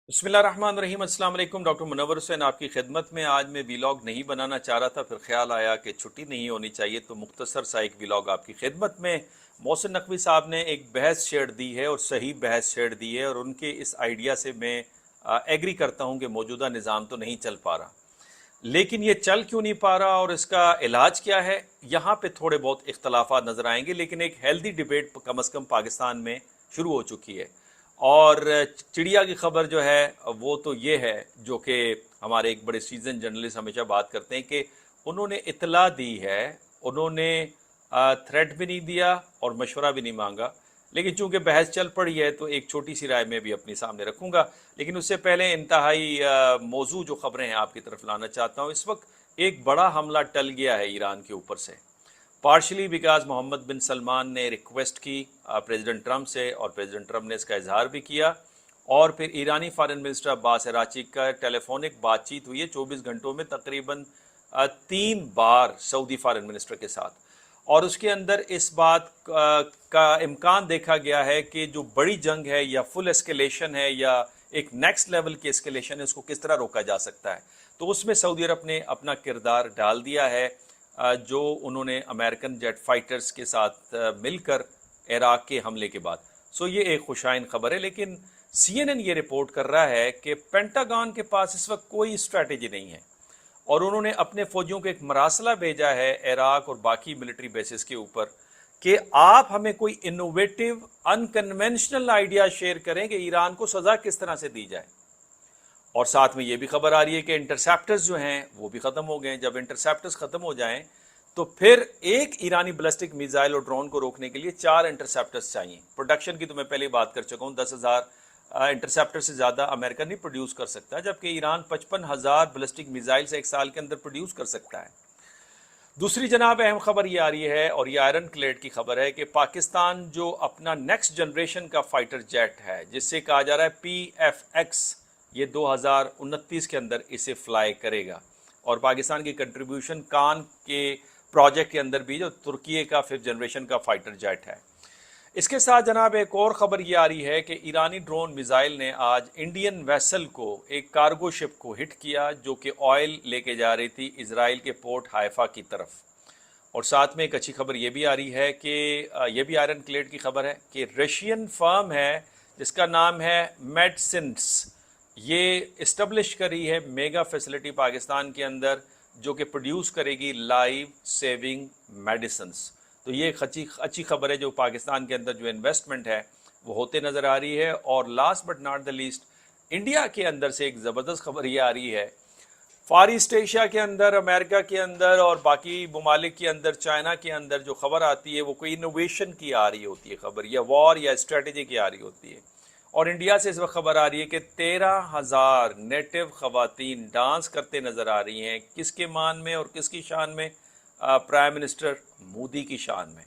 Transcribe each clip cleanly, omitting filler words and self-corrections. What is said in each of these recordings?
बिस्मिल्लाहिर्रहमानिर्रहीम। अस्सलाम वालेकुम। डॉक्टर मुनव्वर हुसैन आपकी खिदमत में। आज मैं वीलॉग नहीं बनाना चाह रहा था, फिर ख्याल आया कि छुट्टी नहीं होनी चाहिए, तो मुख्तसर सा एक वीलॉग आपकी खिदमत में। मोहसिन नकवी साहब ने एक बहस छेड़ दी है और सही बहस छेड़ दी है, और उनके इस आइडिया से मैं एग्री करता हूँ कि मौजूदा निज़ाम तो नहीं चल पा रहा, लेकिन ये चल क्यों नहीं पा रहा और इसका इलाज क्या है, यहाँ पे थोड़े बहुत इख्तलाफात नज़र आएंगे। लेकिन एक हेल्दी डिबेट कम अज़ कम पाकिस्तान में शुरू हो चुकी है। और चिड़िया की खबर जो है वो तो ये है, जो कि हमारे एक बड़े सीजन जर्नलिस्ट हमेशा बात करते हैं, कि उन्होंने इतला दी है, उन्होंने थ्रेट भी नहीं दिया और मशवरा भी नहीं मांगा। लेकिन चूंकि बहस चल पड़ी है तो एक छोटी सी राय मैं भी अपने सामने रखूंगा। लेकिन उससे पहले इंतहाई मौजू जो खबरें हैं आपकी तरफ लाना चाहता हूँ। इस वक्त एक बड़ा हमला टल गया है ईरान के ऊपर से, पार्शली बिकॉज मोहम्मद बिन सलमान ने रिक्वेस्ट की प्रेसिडेंट ट्रंप से, और प्रेसिडेंट ट्रंप ने इसका इजहार भी किया। और फिर ईरानी फॉरेन मिनिस्टर अब्बास अराची का टेलीफोनिक बातचीत हुई है 24 घंटों में तकरीबन 3 बार सऊदी फॉरेन मिनिस्टर के साथ। और उसके अंदर इस बात का इम्कान देखा गया है कि जो बड़ी जंग है या फुल एस्केलेशन है या एक नेक्स्ट लेवल की एस्केलेशन है, उसको किस तरह रोका जा सकता है। तो उसमें सऊदी अरब ने अपना किरदार डाल दिया है, जो उन्होंने अमेरिकन जेट फाइटर्स के साथ मिलकर इराक के हमले के बाद। सो ये एक खुशाइन खबर है। लेकिन CNN ये रिपोर्ट कर रहा है कि पेंटागन के पास इस वक्त कोई स्ट्रैटेजी नहीं है, और उन्होंने अपने फौजियों को एक मरासला भेजा है इराक और बाकी मिलिट्री बेसिस के ऊपर, कि आप हमें कोई इनोवेटिव अनकन्वेंशनल आइडिया शेयर करें कि ईरान को सजा किस तरह से दी जाए। और साथ में ये भी खबर आ रही है कि इंटरसेप्टर्स जो हैं वो भी ख़त्म हो गए। जब इंटरसेप्टर्स ख़त्म हो जाएं तो फिर एक ईरानी बैलिस्टिक मिसाइल और ड्रोन को रोकने के लिए 4 इंटरसेप्टर्स चाहिए। प्रोडक्शन की तो मैं पहले ही बात कर चुका हूँ, 10,000 इंटरसेप्टर से ज़्यादा अमेरिका नहीं प्रोड्यूस कर सकता, जबकि ईरान 55,000 बैलिस्टिक मिसाइल्स एक साल के अंदर प्रोड्यूस कर सकता है। दूसरी जनाब अहम खबर ये आ रही है, और ये आयरन क्लेड की खबर है, कि पाकिस्तान जो अपना नेक्स्ट जनरेशन का फाइटर जेट है, जिससे कहा जा रहा है PFX, ये 2029 के अंदर इसे फ्लाई करेगा। और पाकिस्तान की कंट्रीब्यूशन कान के प्रोजेक्ट के अंदर भी, जो तुर्की का 5th जनरेशन का फाइटर जेट है। इसके साथ जनाब एक और ख़बर ये आ रही है कि ईरानी ड्रोन मिसाइल ने आज इंडियन वेसल को, एक कार्गो शिप को हिट किया, जो कि ऑयल लेके जा रही थी इजराइल के पोर्ट हाइफा की तरफ। और साथ में एक अच्छी खबर ये भी आ रही है कि ये भी आयरन क्लेड की खबर है कि रशियन फर्म है जिसका नाम है मेडसिन्स, ये इस्टब्लिश करी है मेगा फैसिलिटी पाकिस्तान के अंदर, जो कि प्रोड्यूस करेगी लाइव सेविंग मेडिसिन्स। तो ये एक अच्छी खबर है, जो पाकिस्तान के अंदर जो इन्वेस्टमेंट है वो होते नज़र आ रही है। और last but not the least, India के अंदर से एक ज़बरदस्त खबर ये आ रही है, फार ईस्ट एशिया के अंदर, अमेरिका के अंदर और बाकी ममालिक के अंदर, चाइना के अंदर जो खबर आती है वो कोई इनोवेशन की आ रही होती है खबर, या वॉर या स्ट्रेटजी की आ रही होती है। और इंडिया से इस वक्त खबर आ रही है कि 13,000 नेटिव खवातीन डांस करते नज़र आ रही हैं। किसके मान में और किसकी शान में? प्राइम मिनिस्टर मोदी की शान में।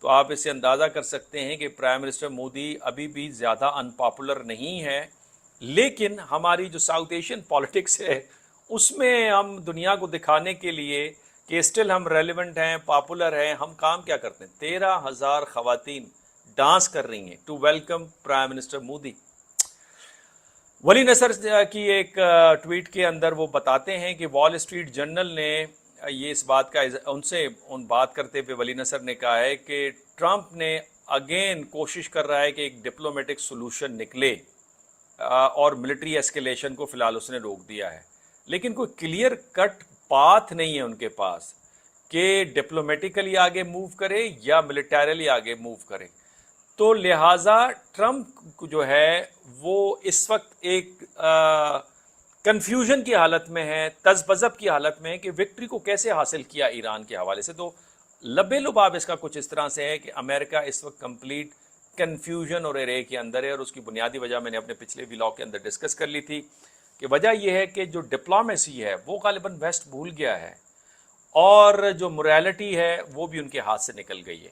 तो आप इससे अंदाज़ा कर सकते हैं कि प्राइम मिनिस्टर मोदी अभी भी ज़्यादा अनपॉपुलर नहीं है, लेकिन हमारी जो साउथ एशियन पॉलिटिक्स है उसमें हम दुनिया को दिखाने के लिए कि स्टिल हम रेलिवेंट हैं, पॉपुलर हैं, हम काम क्या करते हैं। 13,000 खवातीन डांस कर रही हैं to welcome prime minister Modi. Vali Nasr की एक ट्वीट के अंदर वो बताते हैं कि वॉल स्ट्रीट जर्नल ने ये इस बात का उनसे बात करते हुए वली नसर ने कहा है कि ट्रंप ने अगेन कोशिश कर रहा है कि एक डिप्लोमेटिक सोल्यूशन निकले, और मिलिट्री एस्केलेशन को फिलहाल उसने रोक दिया है। लेकिन कोई क्लियर कट पाथ नहीं है उनके पास कि डिप्लोमेटिकली आगे मूव करे या मिलिटरली आगे मूव करे। तो लिहाजा ट्रंप जो है वो इस वक्त एक कंफ्यूजन की हालत में है, तज़बज़ब की हालत में है कि विक्ट्री को कैसे हासिल किया ईरान के हवाले से। तो लबे लुबाब इसका कुछ इस तरह से है कि अमेरिका इस वक्त कंप्लीट कंफ्यूजन और एरे के अंदर है। और उसकी बुनियादी वजह मैंने अपने पिछले व्लॉग के अंदर डिस्कस कर ली थी, कि वजह यह है कि जो डिप्लोमेसी है वो गालिबन वेस्ट भूल गया है, और जो मोरालिटी है वो भी उनके हाथ से निकल गई है।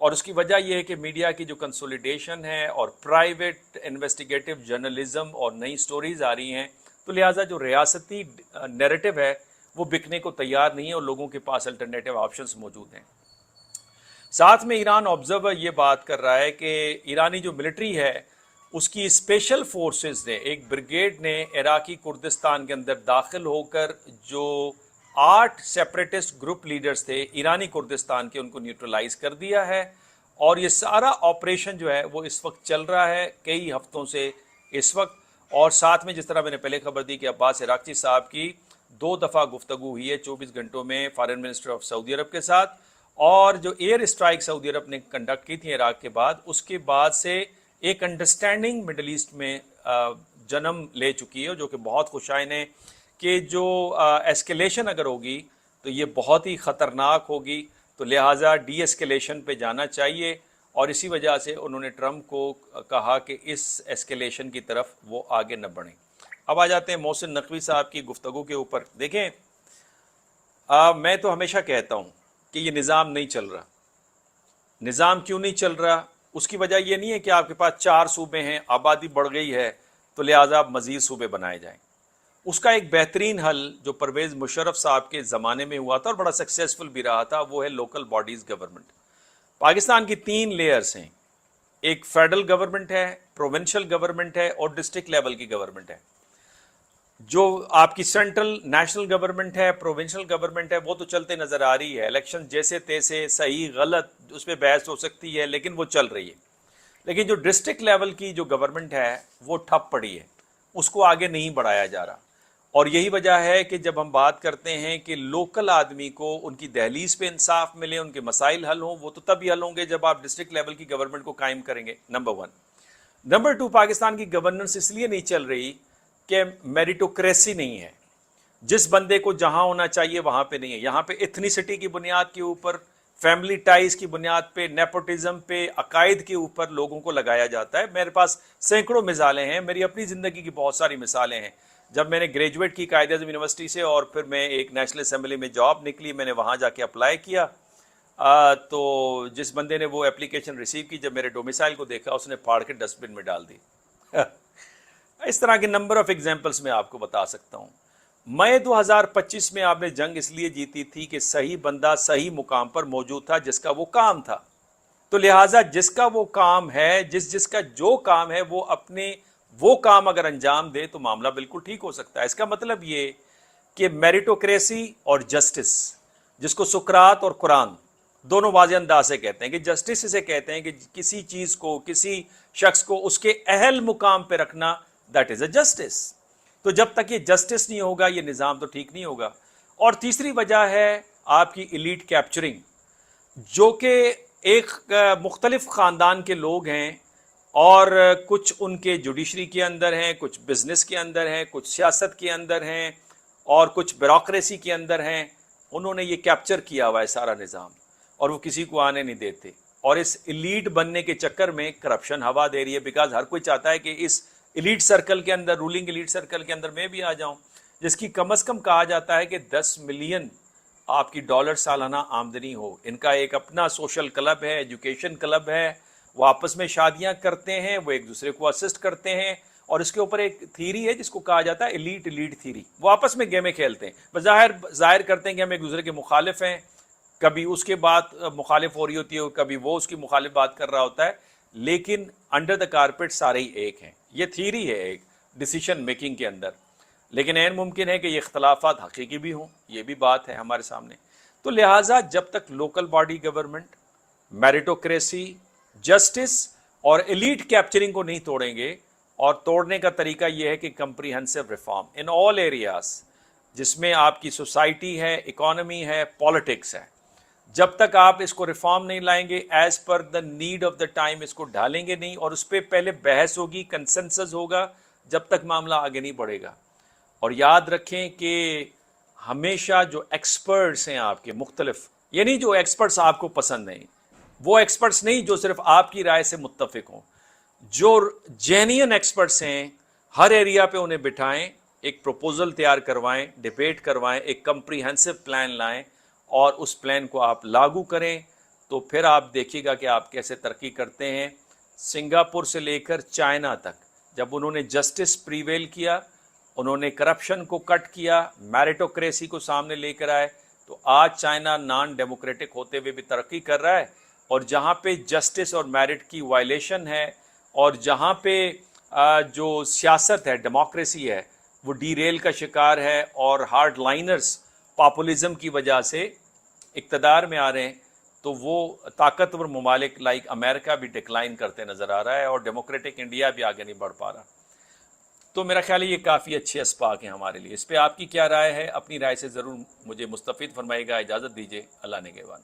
और उसकी वजह यह है कि मीडिया की जो कंसोलिडेशन है और प्राइवेट इन्वेस्टिगेटिव जर्नलिज्म और नई स्टोरीज आ रही हैं, तो लिहाजा जो रियासती नैरेटिव है वो बिकने को तैयार नहीं है, और लोगों के पास अल्टरनेटिव ऑप्शंस मौजूद हैं। साथ में ईरान ऑब्जर्वर ये बात कर रहा है कि ईरानी जो मिलिट्री है उसकी स्पेशल फोर्सेस ने, एक ब्रिगेड ने इराकी कुर्दिस्तान के अंदर दाखिल होकर जो 8 सेपरेटिस्ट ग्रुप लीडर्स थे ईरानी कुर्दिस्तान के, उनको न्यूट्रलाइज कर दिया है। और ये सारा ऑपरेशन जो है वो इस वक्त चल रहा है कई हफ्तों से इस वक्त। और साथ में जिस तरह मैंने पहले खबर दी कि अब्बास इराक्ची साहब की 2 दफ़ा गुफ्तगू हुई है 24 घंटों में फॉरेन मिनिस्टर ऑफ सऊदी अरब के साथ, और जो एयर स्ट्राइक सऊदी अरब ने कंडक्ट की थी इराक के बाद, उसके बाद से एक अंडरस्टैंडिंग मिडल ईस्ट में जन्म ले चुकी है, जो कि बहुत खुशाइन है कि जो एस्केलेशन अगर होगी तो ये बहुत ही ख़तरनाक होगी, तो लिहाजा डी एस्केलेशन पे जाना चाहिए। और इसी वजह से उन्होंने ट्रंप को कहा कि इस एस्केलेशन की तरफ वो आगे न बढ़ें। अब आ जाते हैं मोहसिन नकवी साहब की गुफ्तगू के ऊपर। देखें, मैं तो हमेशा कहता हूँ कि ये निज़ाम नहीं चल रहा। निज़ाम क्यों नहीं चल रहा? उसकी वजह ये नहीं है कि आपके पास 4 सूबे हैं, आबादी बढ़ गई है तो लिहाजा मज़ीद सूबे बनाए जाएं। उसका एक बेहतरीन हल जो परवेज़ मुशर्रफ साहब के ज़माने में हुआ था और बड़ा सक्सेसफुल भी रहा था, वो है लोकल बॉडीज़ गवर्नमेंट। पाकिस्तान की 3 लेयर्स हैं, एक फेडरल गवर्नमेंट है, प्रोविंशियल गवर्नमेंट है और डिस्ट्रिक्ट लेवल की गवर्नमेंट है। जो आपकी सेंट्रल नेशनल गवर्नमेंट है, प्रोविंशियल गवर्नमेंट है, वो तो चलते नज़र आ रही है। इलेक्शन जैसे तैसे, सही गलत, उस पर बहस हो सकती है, लेकिन वो चल रही है। लेकिन जो डिस्ट्रिक्ट लेवल की जो गवर्नमेंट है वो ठप पड़ी है, उसको आगे नहीं बढ़ाया जा रहा। और यही वजह है कि जब हम बात करते हैं कि लोकल आदमी को उनकी दहलीज पे इंसाफ मिले, उनके मसाइल हल हों, वो तो तभी हल होंगे जब आप डिस्ट्रिक्ट लेवल की गवर्नमेंट को कायम करेंगे, नंबर 1। नंबर 2, पाकिस्तान की गवर्नेंस इसलिए नहीं चल रही कि मेरिटोक्रेसी नहीं है। जिस बंदे को जहां होना चाहिए वहां पे नहीं है। यहां पे एथनिसिटी की बुनियाद के ऊपर, फैमिली टाइज की बुनियाद पे, नेपोटिज्म पे, अकायद के ऊपर लोगों को लगाया जाता है। मेरे पास सैकड़ों मिसालें हैं, मेरी अपनी ज़िंदगी की बहुत सारी मिसालें हैं। जब मैंने ग्रेजुएट की कायदे आज़म यूनिवर्सिटी से और फिर मैं एक नेशनल असम्बली में जॉब निकली, मैंने वहाँ जाके अप्लाई किया, तो जिस बंदे ने वो एप्लीकेशन रिसीव की, जब मेरे डोमिसाइल को देखा उसने फाड़ के डस्टबिन में डाल दी। इस तरह के नंबर ऑफ एग्जाम्पल्स मैं आपको बता सकता हूँ। मई 2025 में आपने जंग इसलिए जीती थी कि सही बंदा सही मुकाम पर मौजूद था जिसका वो काम था। तो लिहाजा जिसका वो काम है, जिसका जो काम है, वो अपने वो काम अगर अंजाम दे तो मामला बिल्कुल ठीक हो सकता है। इसका मतलब ये कि मेरिटोक्रेसी और जस्टिस, जिसको सुकरात और कुरान दोनों वाज़ेह अंदाज से कहते हैं कि जस्टिस इसे कहते हैं कि किसी चीज़ को, किसी शख्स को उसके अहल मुकाम पे रखना, दैट इज़ अ जस्टिस। तो जब तक ये जस्टिस नहीं होगा ये निज़ाम तो ठीक नहीं होगा। और तीसरी वजह है आपकी इलीट कैप्चरिंग, जो कि एक मुख्तलिफ ख़ानदान के लोग हैं और कुछ उनके जुडिशरी के अंदर हैं, कुछ बिजनेस के अंदर हैं, कुछ सियासत के अंदर हैं और कुछ ब्यूरोक्रेसी के अंदर हैं। उन्होंने ये कैप्चर किया हुआ है सारा निज़ाम और वो किसी को आने नहीं देते। और इस इलीट बनने के चक्कर में करप्शन हवा दे रही है, बिकॉज हर कोई चाहता है कि इस इलीट सर्कल के अंदर, रूलिंग इलीट सर्कल के अंदर मैं भी आ जाऊं, जिसकी कम से कम कहा जाता है कि 10 मिलियन आपकी डॉलर सालाना आमदनी हो। इनका एक अपना सोशल क्लब है, एजुकेशन क्लब है, वो आपस में शादियां करते हैं, वो एक दूसरे को असिस्ट करते हैं। और इसके ऊपर एक थीरी है जिसको कहा जाता है इलीट थीरी। वो आपस में गेमें खेलते हैं, जाहिर करते हैं कि हम एक दूसरे के मुखालिफ हैं। कभी उसके बात मुखालिफ हो रही होती है, कभी वो उसकी मुखालिफ बात कर रहा होता है, लेकिन अंडर द कारपेट सारे ही एक हैं। ये थीरी है एक डिसीजन मेकिंग के अंदर। लेकिन ऐन मुमकिन है कि ये इख्तलाफात हकीकी भी हों, ये भी बात है हमारे सामने। तो लिहाजा जब तक local body government, meritocracy, justice और एलीट कैप्चरिंग को नहीं तोड़ेंगे, और तोड़ने का तरीका यह है कि comprehensive reform in all areas, जिसमें आपकी सोसाइटी है, इकोनॉमी है, पॉलिटिक्स है, जब तक आप इसको रिफॉर्म नहीं लाएंगे, as per the need of the time इसको ढालेंगे नहीं और उस पर पहले बहस होगी, कंसेंसस होगा, जब तक मामला आगे नहीं बढ़ेगा। और याद रखें कि हमेशा जो एक्सपर्ट्स हैं आपके मुख्तलिफ, यानी जो एक्सपर्ट्स आपको पसंद नहीं, वो एक्सपर्ट्स नहीं जो सिर्फ आपकी राय से मुत्तफिक हों, जो जेन्युइन एक्सपर्ट्स हैं हर एरिया पे उन्हें बिठाएं, एक प्रपोजल तैयार करवाएं, डिबेट करवाएं, एक कंप्रीहेंसिव प्लान लाएं और उस प्लान को आप लागू करें। तो फिर आप देखिएगा कि आप कैसे तरक्की करते हैं। सिंगापुर से लेकर चाइना तक जब उन्होंने जस्टिस प्रीवेल किया, उन्होंने करप्शन को कट किया, मेरिटोक्रेसी को सामने लेकर आए, तो आज चाइना नॉन डेमोक्रेटिक होते हुए भी तरक्की कर रहा है। और जहाँ पे जस्टिस और मेरिट की वायलेशन है اور جہاں پہ جو سیاست ہے، ڈیموکریسی ہے، وہ ڈی ریل کا شکار ہے اور ہارڈ لائنرز پاپولزم کی وجہ سے اقتدار میں آ رہے ہیں، تو وہ طاقتور ممالک لائک امریکہ بھی ڈکلائن کرتے نظر آ رہا ہے اور ڈیموکریٹک انڈیا بھی آگے نہیں بڑھ پا رہا. تو میرا خیال ہے یہ کافی اچھے اسباق ہیں ہمارے لیے. اس پہ آپ کی کیا رائے ہے؟ اپنی رائے سے ضرور مجھے مستفید فرمائے گا. اجازت دیجیے. اللہ نگہبان.